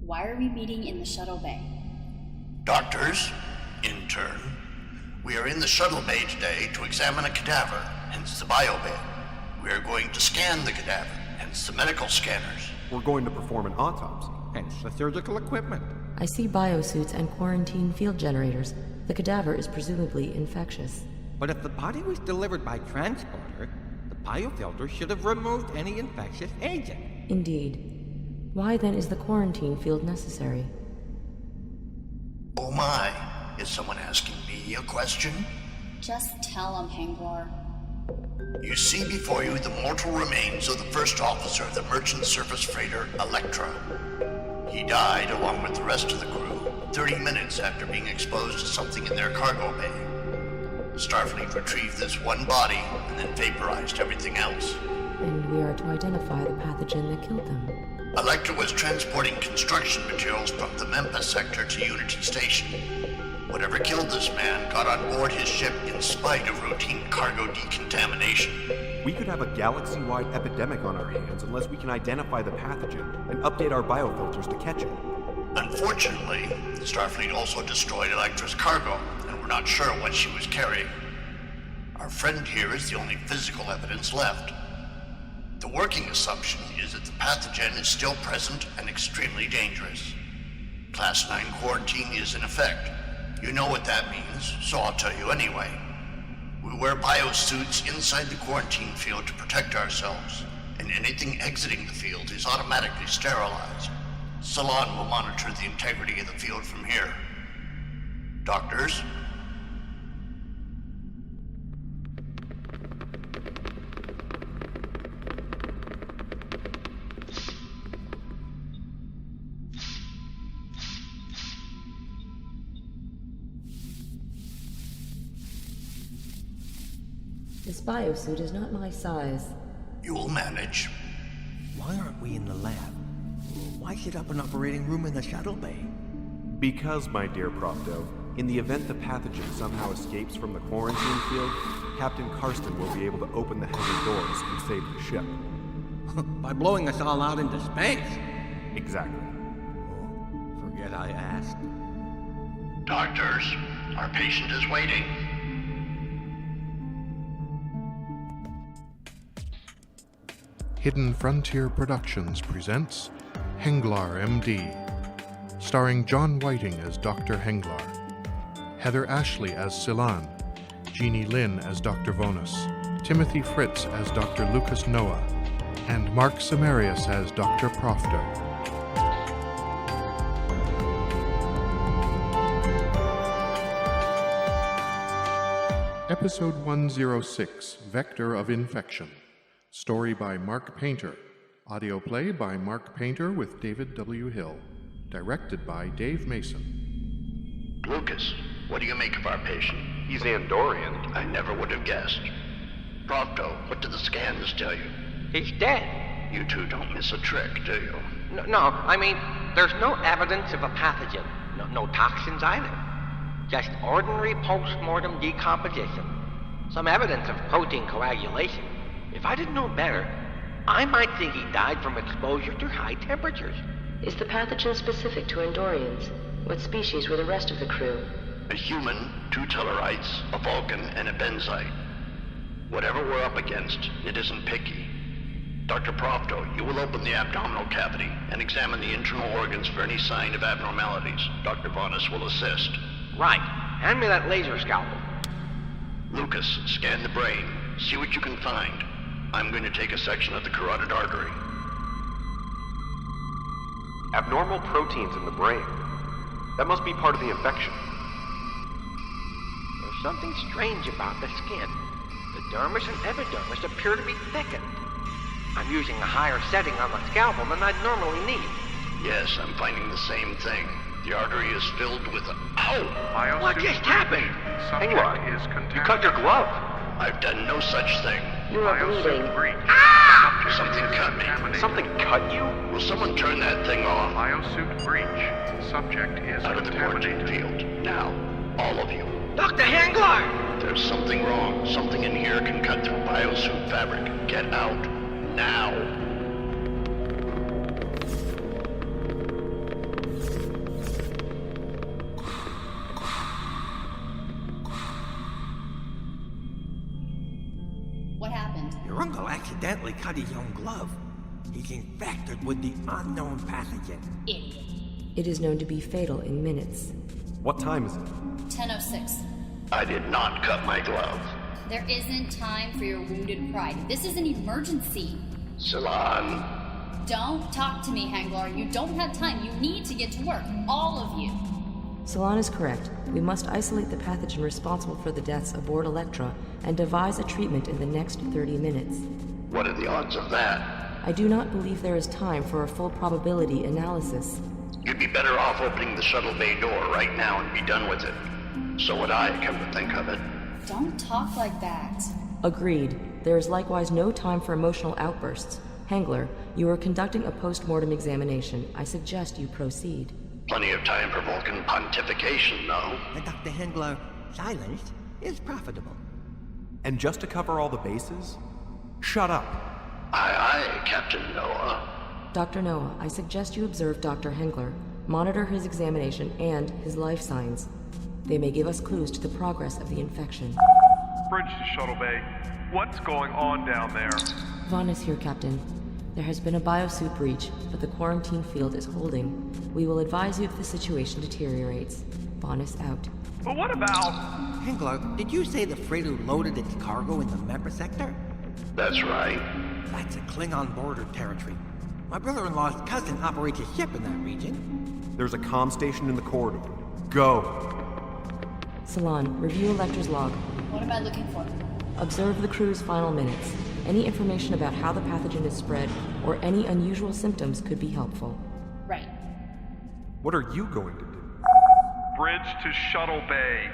Why are we meeting in the shuttle bay? Doctors, intern, we are in the shuttle bay today to examine a cadaver, hence the bio bay. We are going to scan the cadaver, hence the medical scanners. We're going to perform an autopsy. Hence the surgical equipment. I see biosuits and quarantine field generators. The cadaver is presumably infectious. But if the body was delivered by transporter, the biofilter should have removed any infectious agent. Indeed. Why then is the quarantine field necessary? Oh my, is someone asking me a question? Just tell him, Henglaar. You see before you the mortal remains of the first officer of the merchant surface freighter Electra. He died along with the rest of the crew 30 minutes after being exposed to something in their cargo bay. Starfleet retrieved this one body and then vaporized everything else. And we are to identify the pathogen that killed them. Electra was transporting construction materials from the Memphis sector to Unity Station. Whatever killed this man got on board his ship in spite of routine cargo decontamination. We could have a galaxy-wide epidemic on our hands unless we can identify the pathogen and update our biofilters to catch it. Unfortunately, Starfleet also destroyed Electra's cargo, and we're not sure what she was carrying. Our friend here is the only physical evidence left. The working assumption is that the pathogen is still present and extremely dangerous. Class 9 quarantine is in effect. You know what that means, so I'll tell you anyway. We wear biosuits inside the quarantine field to protect ourselves, and anything exiting the field is automatically sterilized. Salon will monitor the integrity of the field from here. Doctors? This biosuit is not my size. You'll manage. Why aren't we in the lab? Why set up an operating room in the shuttle bay? Because, my dear Procto, in the event the pathogen somehow escapes from the quarantine field, Captain Karsten will be able to open the hangar doors and save the ship. By blowing us all out into space. Exactly. Oh, forget I asked. Doctors, our patient is waiting. Hidden Frontier Productions presents Henglaar, M.D., starring John Whiting as Dr. Henglaar, Heather Ashley as Silan, Jeannie Lynn as Dr. Vonus, Timothy Fritz as Dr. Lucas Noah, and Mark Samarius as Dr. Profto. Episode 106, Vector of Infection. Story by Mark Painter. Audio play by Mark Painter with David W. Hill. Directed by Dave Mason. Lucas, what do you make of our patient? He's Andorian. I never would have guessed. Procto, what do the scans tell you? He's dead. You two don't miss a trick, do you? No, I mean, there's no evidence of a pathogen. No toxins either. Just ordinary post-mortem decomposition. Some evidence of protein coagulation. If I didn't know better, I might think he died from exposure to high temperatures. Is the pathogen specific to Andorians? What species were the rest of the crew? A human, 2 Tellarites, a Vulcan, and a Benzite. Whatever we're up against, it isn't picky. Dr. Profto, you will open the abdominal cavity and examine the internal organs for any sign of abnormalities. Dr. Vonus will assist. Right. Hand me that laser scalpel. Lucas, scan the brain. See what you can find. I'm going to take a section of the carotid artery. Abnormal proteins in the brain. That must be part of the infection. There's something strange about the skin. The dermis and epidermis appear to be thickened. I'm using a higher setting on the scalpel than I'd normally need. Yes, I'm finding the same thing. The artery is filled with Ow! What just happened? Henglaar, you cut your glove. I've done no such thing. You are bleeding. Something cut me. Something cut you? Will someone turn that thing off? Biosuit breach. Subject is Out of the quarantine field. Now, all of you. Dr. Henglaar! There's something wrong. Something in here can cut through biosuit fabric. Get out. Now. happened. Your uncle accidentally cut his own glove. He's infected with the unknown pathogen. Idiot. It is known to be fatal in minutes. What time is it? 10:06. I did not cut my glove. There isn't time for your wounded pride. This is an emergency. Ceylon. Don't talk to me, Henglaar. You don't have time. You need to get to work. All of you. Salon is correct. We must isolate the pathogen responsible for the deaths aboard Electra and devise a treatment in the next 30 minutes. What are the odds of that? I do not believe there is time for a full probability analysis. You'd be better off opening the shuttle bay door right now and be done with it. So would I, come to think of it. Don't talk like that. Agreed. There is likewise no time for emotional outbursts. Henglaar, you are conducting a post-mortem examination. I suggest you proceed. Plenty of time for Vulcan pontification, though. Dr. Henglaar, silence is profitable. And just to cover all the bases? Shut up. Aye, aye, Captain Noah. Dr. Noah, I suggest you observe Dr. Henglaar, monitor his examination and his life signs. They may give us clues to the progress of the infection. Bridge to Shuttle Bay. What's going on down there? Vaughn is here, Captain. There has been a biosuit breach, but the quarantine field is holding. We will advise you if the situation deteriorates. Vaughn is out. But what about... Henglaar, did you say the freighter loaded its cargo in the member sector? That's right. That's a Klingon border territory. My brother-in-law's cousin operates a ship in that region. There's a comm station in the corridor. Go. Salon, review Electra's log. What am I looking for? Observe the crew's final minutes. Any information about how the pathogen is spread or any unusual symptoms could be helpful. Right. What are you going to do? Bridge to Shuttle Bay.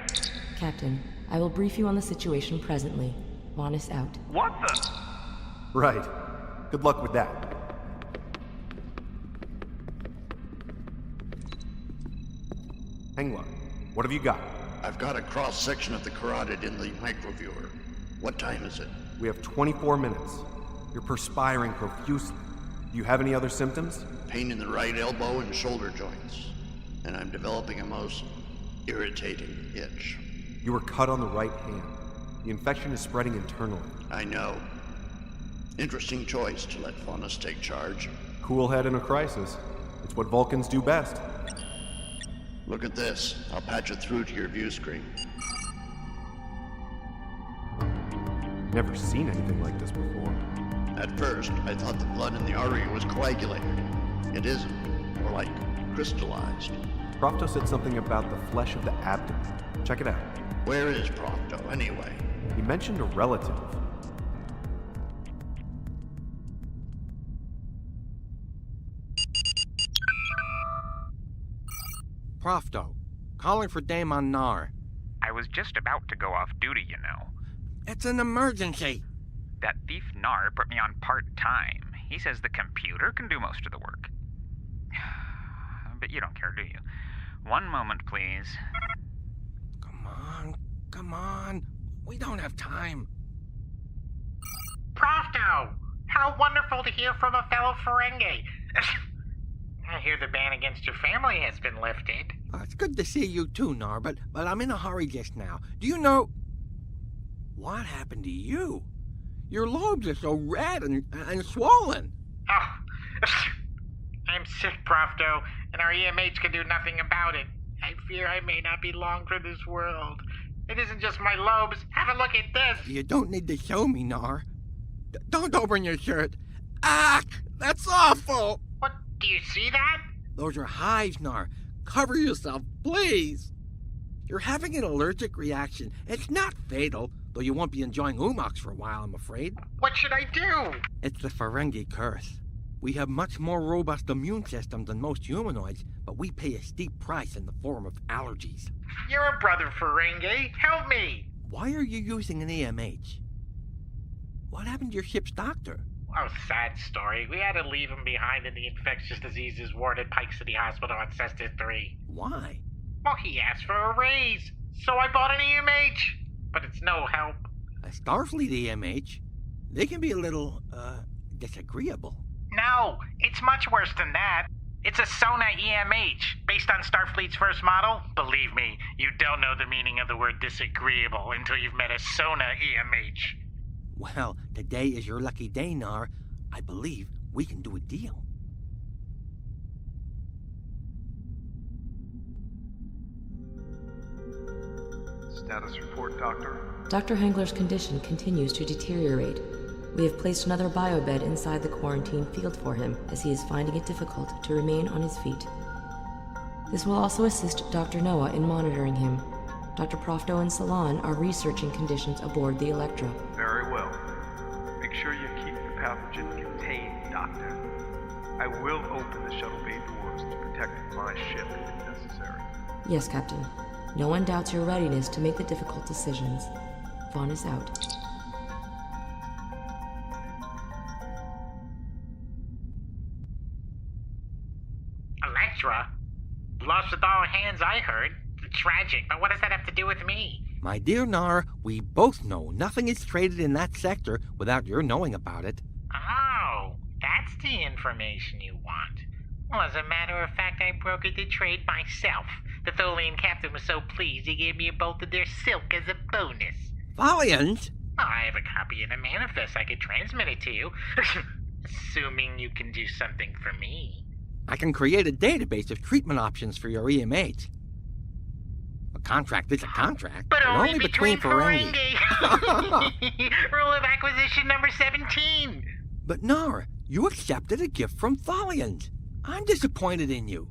Captain, I will brief you on the situation presently. Vaughn is out. What the... Right. Good luck with that. Henglaar, what have you got? I've got a cross-section of the carotid in the microviewer. What time is it? We have 24 minutes. You're perspiring profusely. Do you have any other symptoms? Pain in the right elbow and shoulder joints. And I'm developing a most irritating itch. You were cut on the right hand. The infection is spreading internally. I know. Interesting choice to let Faunus take charge. Cool head in a crisis. It's what Vulcans do best. Look at this. I'll patch it through to your view screen. Never seen anything like this before. At first, I thought the blood in the artery was coagulated. It isn't. More like crystallized. Profto said something about the flesh of the abdomen. Check it out. Where is Procto, anyway? He mentioned a relative. Profto, calling for Damon Nar. I was just about to go off duty, you know. It's an emergency. That thief Nar put me on part-time. He says the computer can do most of the work. But you don't care, do you? One moment, please. Come on. We don't have time. Profto! How wonderful to hear from a fellow Ferengi. I hear the ban against your family has been lifted. It's good to see you too, Nar, but I'm in a hurry just now. Do you know... What happened to you? Your lobes are so red and swollen. Oh, I'm sick, Profto, and our EMH can do nothing about it. I fear I may not be long for this world. It isn't just my lobes. Have a look at this. You don't need to show me, Nar. Don't open your shirt. Ah! That's awful! What, do you see that? Those are hives, Nar. Cover yourself, please. You're having an allergic reaction. It's not fatal, though you won't be enjoying Umox for a while, I'm afraid. What should I do? It's the Ferengi curse. We have much more robust immune systems than most humanoids, but we pay a steep price in the form of allergies. You're a brother, Ferengi. Help me. Why are you using an EMH? What happened to your ship's doctor? Oh, sad story. We had to leave him behind in the infectious diseases ward at Pike City Hospital on Cestus 3. Why? Well, he asked for a raise, so I bought an EMH. But it's no help. A Starfleet EMH? They can be a little, disagreeable. No, it's much worse than that. It's a Sona EMH, based on Starfleet's first model. Believe me, you don't know the meaning of the word disagreeable until you've met a Sona EMH. Well, today is your lucky day, Nar. I believe we can do a deal. Status report, Doctor. Dr. Henglar's condition continues to deteriorate. We have placed another biobed inside the quarantine field for him, as he is finding it difficult to remain on his feet. This will also assist Dr. Noah in monitoring him. Dr. Profto and Salon are researching conditions aboard the Electra. Very well. Make sure you keep the pathogen contained, Doctor. I will open the shuttle bay doors to protect my ship if necessary. Yes, Captain. No one doubts your readiness to make the difficult decisions. Vaughn is out. Electra? Lost with all hands, I heard. Tragic, but what does that have to do with me? My dear Nar, we both know nothing is traded in that sector without your knowing about it. Oh, that's the information you want. Well, as a matter of fact, I brokered the trade myself. The Tholian captain was so pleased he gave me a bolt of their silk as a bonus. Tholians? I have a copy of the manifest. I could transmit it to you. Assuming you can do something for me. I can create a database of treatment options for your EMH. A contract is a contract, But only between Ferengi. Rule of acquisition number 17. But Nar, you accepted a gift from Tholians. I'm disappointed in you.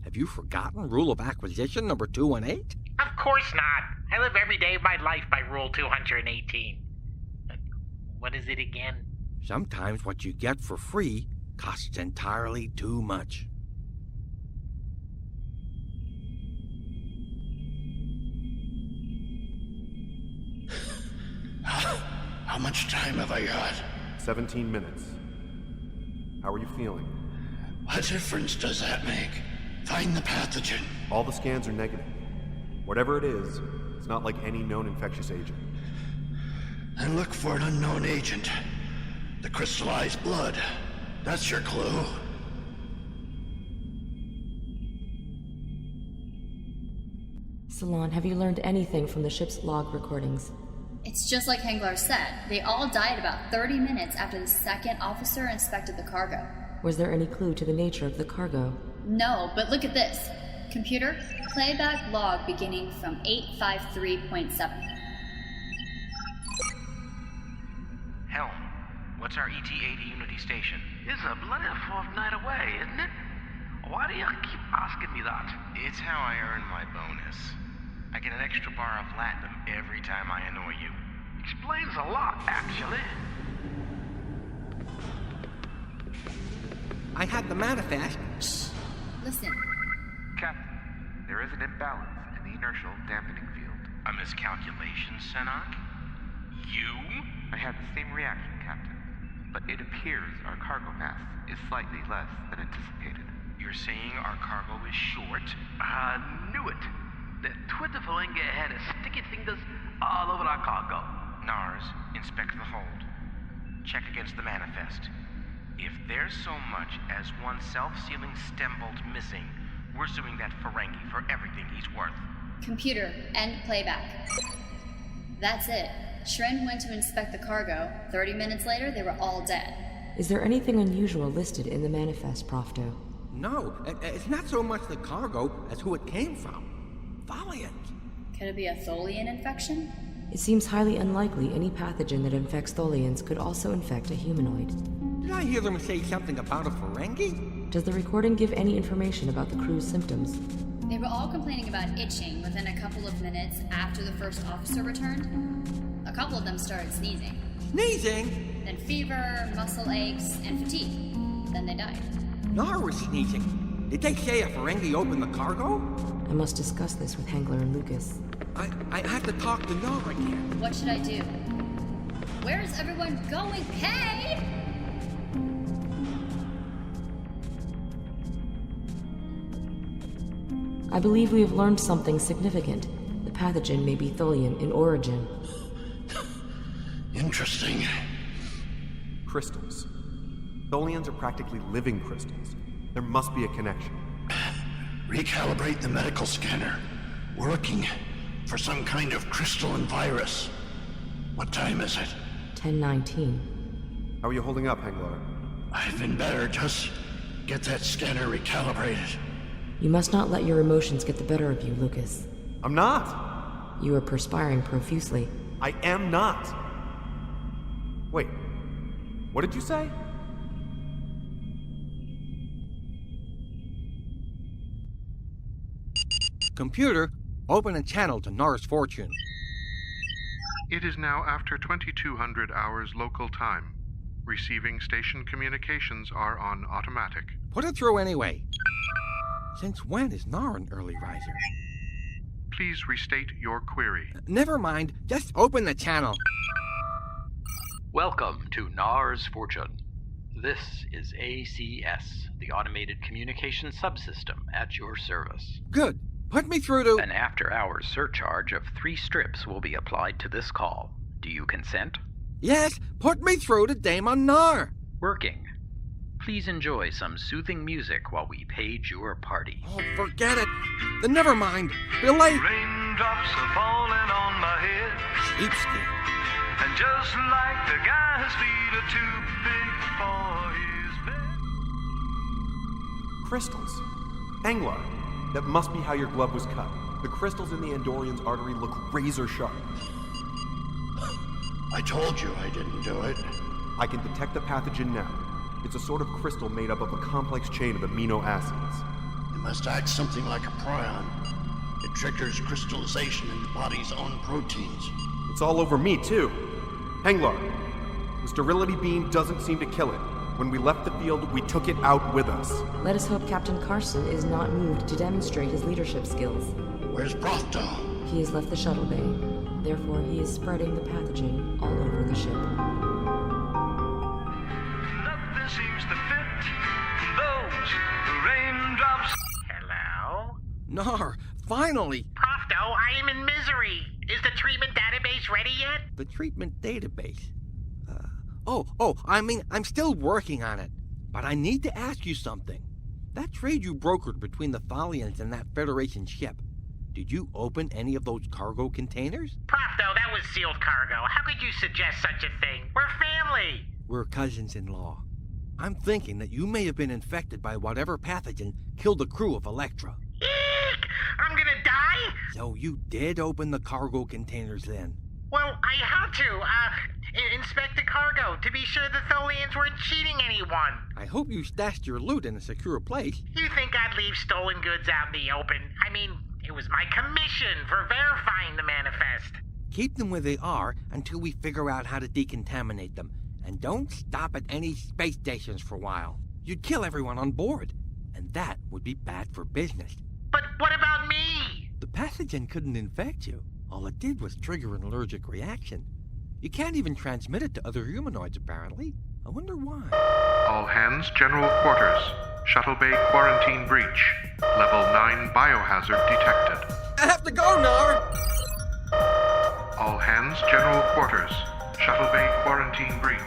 Have you forgotten rule of acquisition number 218? Of course not. I live every day of my life by rule 218. What is it again? Sometimes what you get for free costs entirely too much. How much time have I got? 17 minutes. How are you feeling? What difference does that make? Find the pathogen. All the scans are negative. Whatever it is, it's not like any known infectious agent. And look for an unknown agent. The crystallized blood. That's your clue. Salon, have you learned anything from the ship's log recordings? It's just like Henglaar said. They all died about 30 minutes after the second officer inspected the cargo. Was there any clue to the nature of the cargo? No, but look at this. Computer, playback log beginning from 853.7. Helm, what's our ET-80 Unity station? It's a bloody fortnight away, isn't it? Why do you keep asking me that? It's how I earn my bonus. I get an extra bar of latinum every time I annoy you. Explains a lot, actually. I had the manifest. Shh. Listen. Captain, there is an imbalance in the inertial dampening field. A miscalculation, Senok? You? I had the same reaction, Captain. But it appears our cargo mass is slightly less than anticipated. You're saying our cargo is short? I knew it. That Twitter Ferengi had his sticky fingers all over our cargo. Nars, inspect the hold. Check against the manifest. If there's so much as one self-sealing stem bolt missing, we're suing that Ferengi for everything he's worth. Computer, end playback. That's it. Shren went to inspect the cargo. 30 minutes later, they were all dead. Is there anything unusual listed in the manifest, Profto? No, it's not so much the cargo as who it came from. Tholians. Could it be a Tholian infection? It seems highly unlikely any pathogen that infects Tholians could also infect a humanoid. Did I hear them say something about a Ferengi? Does the recording give any information about the crew's symptoms? They were all complaining about itching within a couple of minutes after the first officer returned. A couple of them started sneezing. Sneezing? Then fever, muscle aches, and fatigue. Then they died. Nar was sneezing. Did they say a Ferengi opened the cargo? I must discuss this with Henglaar and Lucas. I have to talk to Nar again. What should I do? Where's everyone going? Hey! I believe we have learned something significant. The pathogen may be Tholian in origin. Interesting. Crystals. Tholians are practically living crystals. There must be a connection. Recalibrate the medical scanner. We're looking for some kind of crystalline virus. What time is it? 10:19. How are you holding up, Henglaar? I've been better. Just get that scanner recalibrated. You must not let your emotions get the better of you, Lucas. I'm not. You are perspiring profusely. I am not. Wait, what did you say? Computer, open a channel to Nar's Fortune. It is now after 2200 hours local time. Receiving station communications are on automatic. Put it through anyway. Since when is Nar an early riser? Please restate your query. Never mind, just open the channel. Welcome to Nar's Fortune. This is ACS, the Automated Communication Subsystem at your service. Good. Put me through to... An after-hours surcharge of 3 strips will be applied to this call. Do you consent? Yes, put me through to Damon Nar. Working. Please enjoy some soothing music while we page your party. Oh, forget it. Then never mind. Belay. Raindrops are falling on my head. Cheapskate. And just like the guy's feet are too big for his bed. Crystals. Henglaar. That must be how your glove was cut. The crystals in the Andorian's artery look razor sharp. I told you I didn't do it. I can detect the pathogen now. It's a sort of crystal made up of a complex chain of amino acids. It must act something like a prion. It triggers crystallization in the body's own proteins. It's all over me, too. Henglaar, the sterility beam doesn't seem to kill it. When we left the field, we took it out with us. Let us hope Captain Karsten is not moved to demonstrate his leadership skills. Where's Profto? He has left the shuttle bay. Therefore, he is spreading the pathogen all over the ship. Nothing seems to fit those raindrops. Hello? Nar, finally. Profto, I am in misery. Is the treatment database ready yet? The treatment database. I'm still working on it. But I need to ask you something. That trade you brokered between the Thalians and that Federation ship, did you open any of those cargo containers? Profto, that was sealed cargo. How could you suggest such a thing? We're family. We're cousins-in-law. I'm thinking that you may have been infected by whatever pathogen killed the crew of Electra. Eek! I'm gonna die? So you did open the cargo containers then? Well, I had to, inspect the cargo to be sure the Tholians weren't cheating anyone. I hope you stashed your loot in a secure place. You think I'd leave stolen goods out in the open? I mean, it was my commission for verifying the manifest. Keep them where they are until we figure out how to decontaminate them. And don't stop at any space stations for a while. You'd kill everyone on board. And that would be bad for business. But what about me? The pathogen couldn't infect you. All it did was trigger an allergic reaction. You can't even transmit it to other humanoids, apparently. I wonder why. All hands, general quarters. Shuttle bay quarantine breach. Level 9 biohazard detected. I have to go, Nar! All hands, general quarters. Shuttle bay quarantine breach.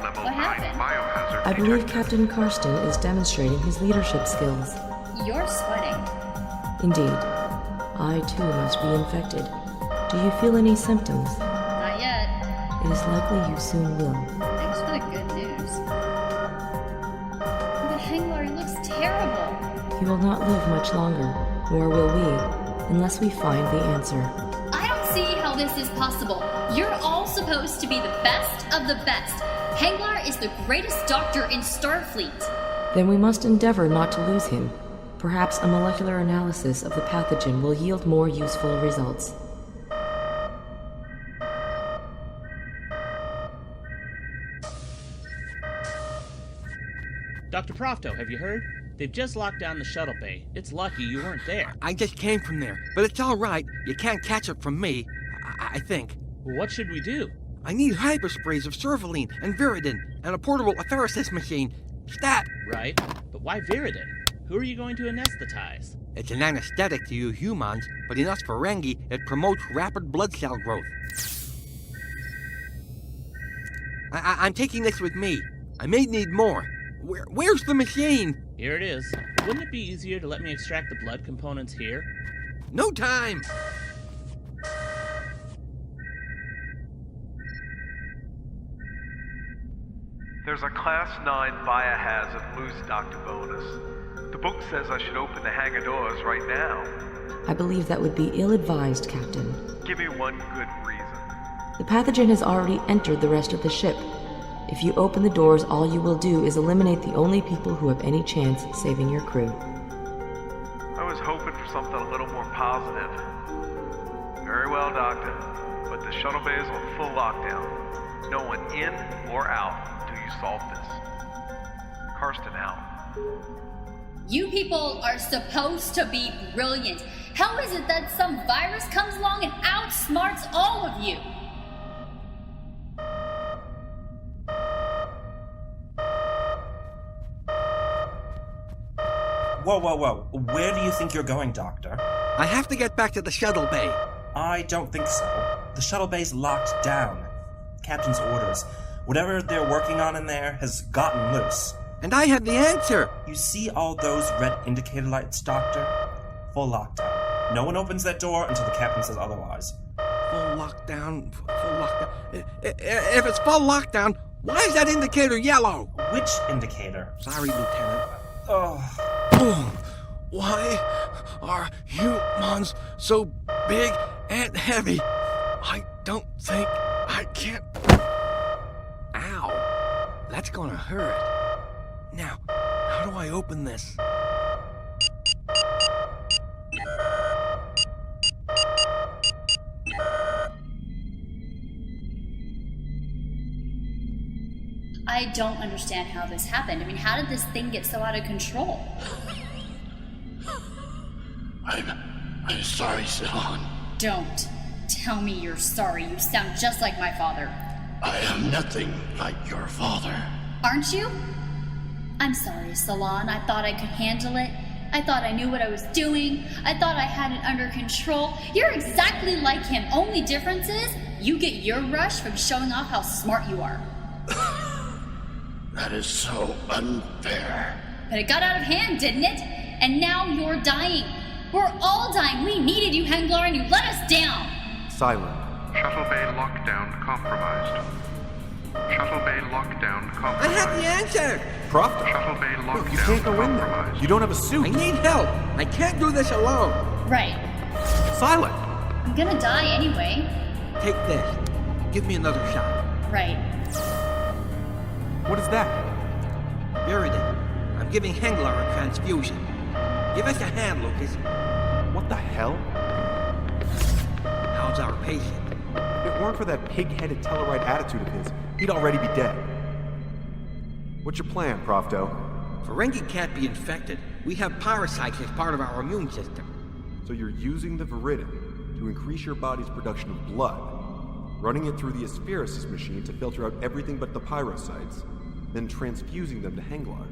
Level 9 biohazard I believe detected. Captain Karsten is demonstrating his leadership skills. You're sweating. Indeed. I, too, must be infected. Do you feel any symptoms? Not yet. It is likely you soon will. Thanks for the good news. But Henglaar looks terrible. He will not live much longer, nor will we, unless we find the answer. I don't see how this is possible. You're all supposed to be the best of the best. Henglaar is the greatest doctor in Starfleet. Then we must endeavor not to lose him. Perhaps a molecular analysis of the pathogen will yield more useful results. Dr. Profto, have you heard? They've just locked down the shuttle bay. It's lucky you weren't there. I just came from there, but it's all right. You can't catch it from me, I think. Well, what should we do? I need hypersprays of Servaline and Viridin and a portable atheresis machine. Stat! Right, but why Viridin? Who are you going to anesthetize? It's an anesthetic to you humans, but in us Ferengi, it promotes rapid blood cell growth. I'm taking this with me. I may need more. Where's the machine? Here it is. Wouldn't it be easier to let me extract the blood components here? No time! There's a Class 9 biohazard loose, Dr. Bonus. The book says I should open the hangar doors right now. I believe that would be ill-advised, Captain. Give me one good reason. The pathogen has already entered the rest of the ship. If you open the doors, all you will do is eliminate the only people who have any chance saving your crew. I was hoping for something a little more positive. Very well, Doctor, but the shuttle bay is on full lockdown. No one in or out until you solve this. Karsten out. You people are supposed to be brilliant. How is it that some virus comes along and outsmarts all of you? Whoa. Where do you think you're going, Doctor? I have to get back to the shuttle bay. I don't think so. The shuttle bay's locked down. Captain's orders. Whatever they're working on in there has gotten loose. And I have the answer! You see all those red indicator lights, Doctor? Full lockdown. No one opens that door until the captain says otherwise. Full lockdown. If it's full lockdown, why is that indicator yellow? Which indicator? Sorry, Lieutenant. Oh. Why are humans so big and heavy? I don't think I can... Ow. That's gonna hurt. Now, how do I open this? I don't understand how this happened. I mean, how did this thing get so out of control? I'm sorry, Ceylon. Don't tell me you're sorry. You sound just like my father. I am nothing like your father. Aren't you? I'm sorry, Ceylon. I thought I could handle it. I thought I knew what I was doing. I thought I had it under control. You're exactly like him. Only difference is you get your rush from showing off how smart you are. That is so unfair. But it got out of hand, didn't it? And now you're dying. We're all dying. We needed you, Henglaar, and you let us down. Silent. Shuttle bay lockdown compromised. Shuttle bay lockdown compromised. I have the answer! Proctor. Shuttle bay lockdown You can't go in there. You don't have a suit. I need help. I can't do this alone. Right. Silent. I'm gonna die anyway. Take this. Give me another shot. Right. What is that? Viridin. I'm giving Henglaar a transfusion. Give us a hand, Lucas. What the hell? How's our patient? If it weren't for that pig-headed Tellarite attitude of his, he'd already be dead. What's your plan, Profto? Ferengi can't be infected. We have parasites as part of our immune system. So you're using the Viridin to increase your body's production of blood, running it through the asphyresis machine to filter out everything but the pyrocytes, then transfusing them to Henglaar.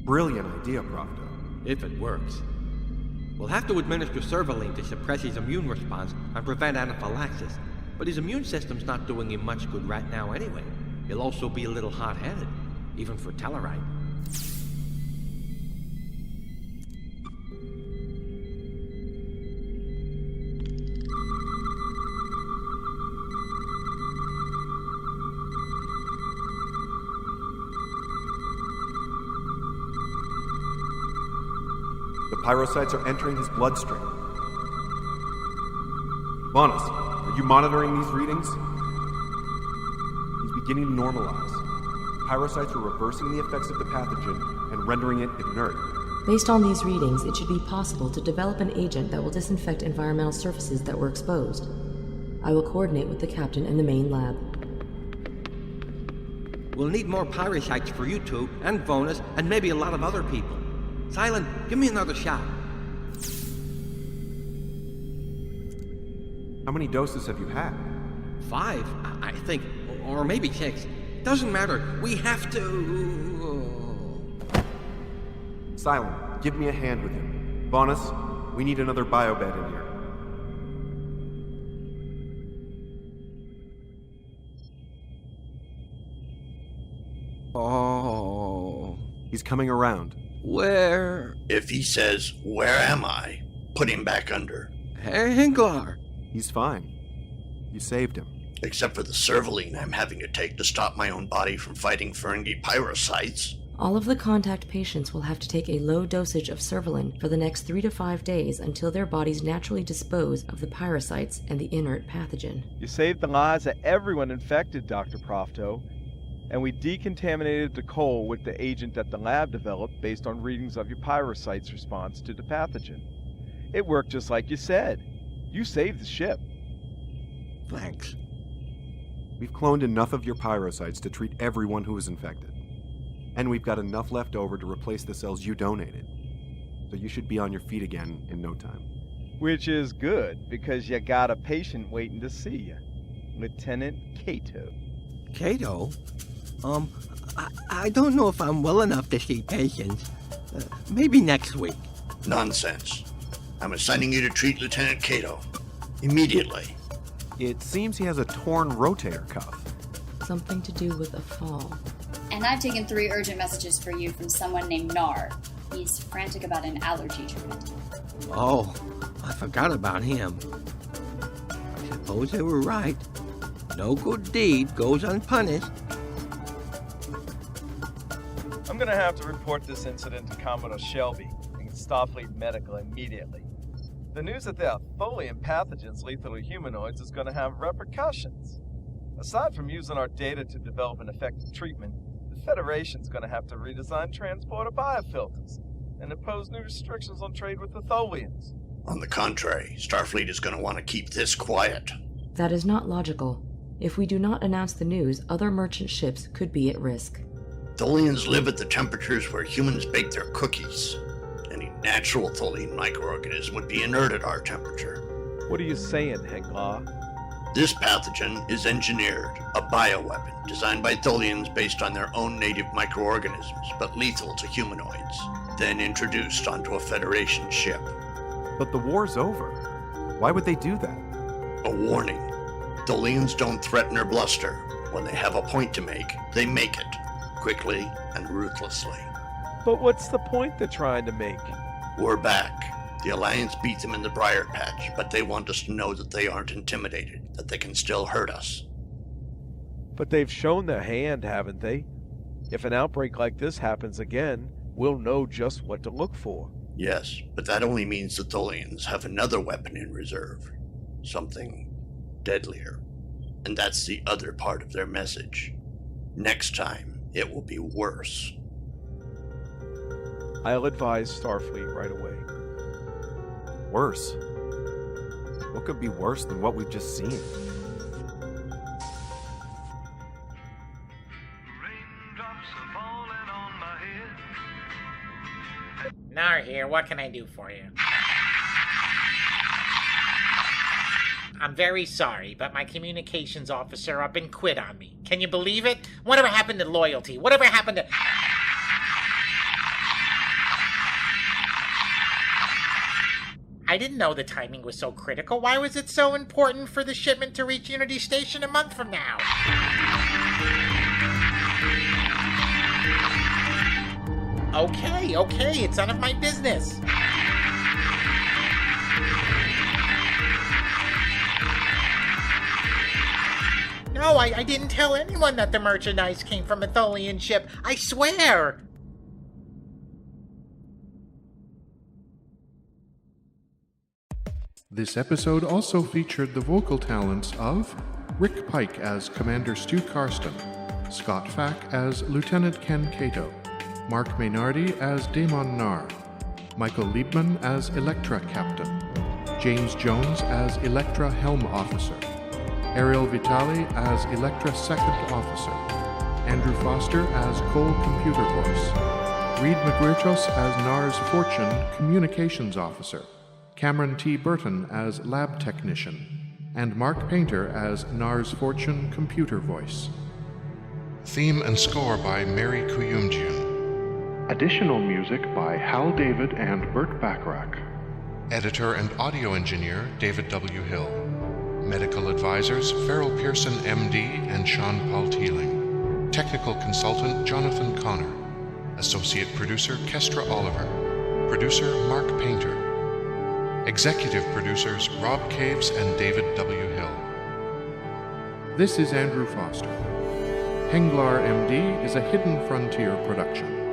Brilliant idea, Profto. If it works. We'll have to administer Servaline to suppress his immune response and prevent anaphylaxis. But his immune system's not doing him much good right now anyway. He'll also be a little hot-headed, even for Tellarite. The pyrocytes are entering his bloodstream. Bonus, are you monitoring these readings? He's beginning to normalize. Pyrocytes are reversing the effects of the pathogen and rendering it inert. Based on these readings, it should be possible to develop an agent that will disinfect environmental surfaces that were exposed. I will coordinate with the captain and the main lab. We'll need more pyrocytes for you two, and Vonus, and maybe a lot of other people. Silent, give me another shot. How many doses have you had? 5, I think. Or maybe 6. Doesn't matter. We have to... Silent, give me a hand with him. Bonus, we need another biobed in here. Oh... He's coming around. Where? If he says, "Where am I?" put him back under. Henglaar. He's fine. You saved him. Except for the servaline I'm having to take to stop my own body from fighting Ferengi pyrocytes. All of the contact patients will have to take a low dosage of servaline for the next 3 to 5 days until their bodies naturally dispose of the pyrocytes and the inert pathogen. You saved the lives of everyone infected, Dr. Profto. And we decontaminated the coal with the agent that the lab developed based on readings of your pyrocytes' response to the pathogen. It worked just like you said. You saved the ship. Thanks. We've cloned enough of your pyrocytes to treat everyone who is infected. And we've got enough left over to replace the cells you donated. So you should be on your feet again in no time. Which is good, because you got a patient waiting to see you. Lieutenant Cato. Cato? I don't know if I'm well enough to see patients. Maybe next week. Nonsense. I'm assigning you to treat Lieutenant Cato. Immediately. It seems he has a torn rotator cuff. Something to do with a fall. And I've taken 3 urgent messages for you from someone named Nar. He's frantic about an allergy treatment. Oh, I forgot about him. I suppose they were right. No good deed goes unpunished. I'm gonna have to report this incident to Commodore Shelby and Starfleet Medical immediately. The news that there are Tholian pathogens lethal to humanoids is gonna have repercussions. Aside from using our data to develop an effective treatment, the Federation's gonna have to redesign transporter biofilters and impose new restrictions on trade with the Tholians. On the contrary, Starfleet is going to want to keep this quiet. That is not logical. If we do not announce the news, other merchant ships could be at risk. Tholians live at the temperatures where humans bake their cookies. Any natural Tholian microorganism would be inert at our temperature. What are you saying, Henglaar? This pathogen is engineered, a bioweapon designed by Tholians based on their own native microorganisms, but lethal to humanoids, then introduced onto a Federation ship. But the war's over. Why would they do that? A warning. Tholians don't threaten or bluster. When they have a point to make, they make it, quickly and ruthlessly. But what's the point they're trying to make? We're back. The Alliance beat them in the Briar Patch, but they want us to know that they aren't intimidated, that they can still hurt us. But they've shown their hand, haven't they? If an outbreak like this happens again, we'll know just what to look for. Yes, but that only means the Tholians have another weapon in reserve. Something deadlier. And that's the other part of their message. Next time, it will be worse. I'll advise Starfleet right away. Worse? What could be worse than what we've just seen? Nar here, what can I do for you? I'm very sorry, but my communications officer up and quit on me. Can you believe it? Whatever happened to loyalty? Whatever happened to... I didn't know the timing was so critical. Why was it so important for the shipment to reach Unity Station a month from now? Okay, it's none of my business. No, I didn't tell anyone that the merchandise came from a Tholian ship. I swear! This episode also featured the vocal talents of Rick Pike as Commander Stu Karsten, Scott Fack as Lieutenant Ken Cato, Mark Maynardi as Damon Nar, Michael Liebman as Electra Captain, James Jones as Electra Helm Officer, Ariel Vitali as Electra Second Officer, Andrew Foster as Cole Computer Voice, Reed McGuirtos as Nar's Fortune Communications Officer, Cameron T. Burton as Lab Technician, and Mark Painter as Nar's Fortune Computer Voice. Theme and score by Mary Kuyumjian. Additional music by Hal David and Burt Bacharach. Editor and audio engineer David W. Hill. Medical advisors Farrell Pearson, MD, and Sean Paul Teeling. Technical consultant Jonathan Connor. Associate producer Kestra Oliver. Producer Mark Painter. Executive producers Rob Caves and David W. Hill. This is Andrew Foster. Henglaar, MD is a Hidden Frontier production.